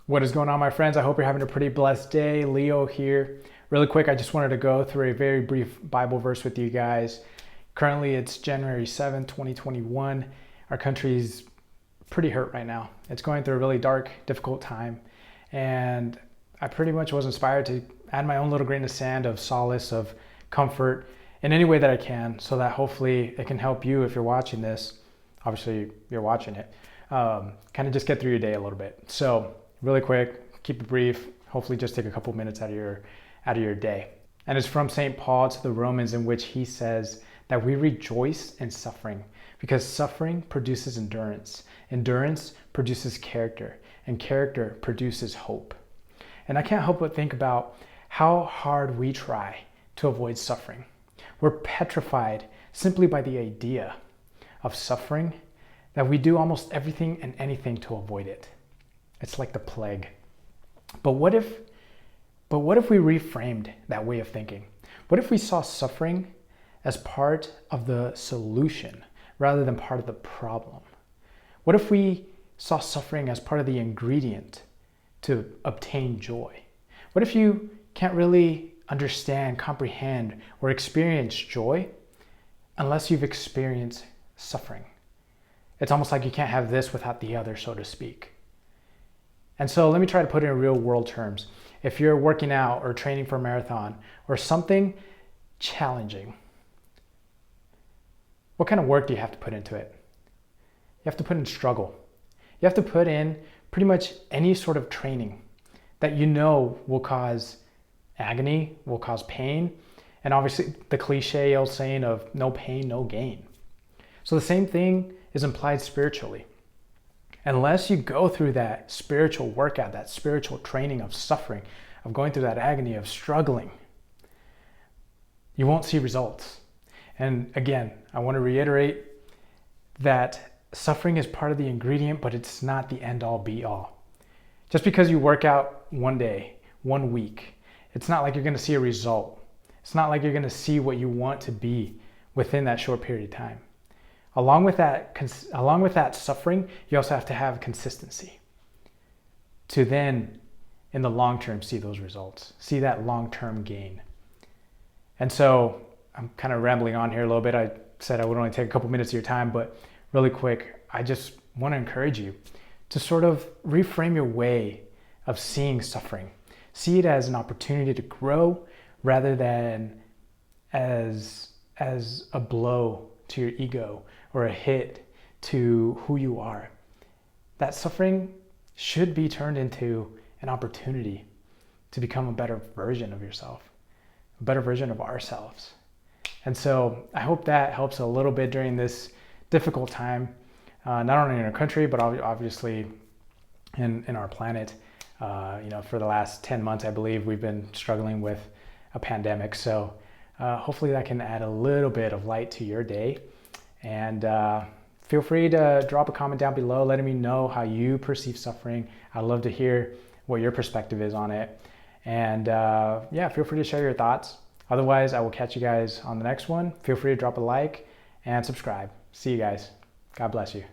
What is going on, my friends? I hope you're having a pretty blessed day. Leo here. Really quick, I just wanted to go through a very brief Bible verse with you guys. Currently, it's January 7th, 2021. Our country's pretty hurt right now. It's going through a really dark, difficult time. And I pretty much was inspired to add my own little grain of sand of solace, of comfort in any way that I can, so that hopefully it can help you if you're watching this. Obviously, you're watching it. Kind of just get through your day a little bit. So really quick, keep it brief, hopefully just take a couple minutes out of your day. And it's from St. Paul to the Romans, in which he says that we rejoice in suffering because suffering produces endurance. Endurance produces character, and character produces hope. And I can't help but think about how hard we try to avoid suffering. We're petrified simply by the idea of suffering that we do almost everything and anything to avoid it. It's like the plague. But what if we reframed that way of thinking? What if we saw suffering as part of the solution rather than part of the problem? What if we saw suffering as part of the ingredient to obtain joy? What if you can't really understand, comprehend, or experience joy unless you've experienced suffering? It's almost like you can't have this without the other, so to speak. And so let me try to put it in real world terms. If you're working out or training for a marathon or something challenging, what kind of work do you have to put into it? You have to put in struggle. You have to put in pretty much any sort of training that you know will cause agony, will cause pain, and obviously the cliche old saying of no pain, no gain. So the same thing is implied spiritually. Unless you go through that spiritual workout, that spiritual training of suffering, of going through that agony of struggling, you won't see results. And again, I want to reiterate that suffering is part of the ingredient, but it's not the end all be all. Just because you work out one day, 1 week, it's not like you're going to see a result. It's not like you're going to see what you want to be within that short period of time. Along with that suffering, you also have to have consistency to then, in the long term, see those results, see that long-term gain. And so I'm kind of rambling on here a little bit. I said I would only take a couple minutes of your time, but really quick, I just want to encourage you to sort of reframe your way of seeing suffering. See it as an opportunity to grow rather than as a blow to your ego or a hit to who you are. That suffering should be turned into an opportunity to become a better version of yourself, a better version of ourselves. And so I hope that helps a little bit during this difficult time, not only in our country, but obviously in our planet. For the last 10 months, I believe we've been struggling with a pandemic. So hopefully that can add a little bit of light to your day. And feel free to drop a comment down below letting me know how you perceive suffering. I'd love to hear what your perspective is on it. And feel free to share your thoughts. Otherwise, I will catch you guys on the next one. Feel free to drop a like and subscribe. See you guys. God bless you.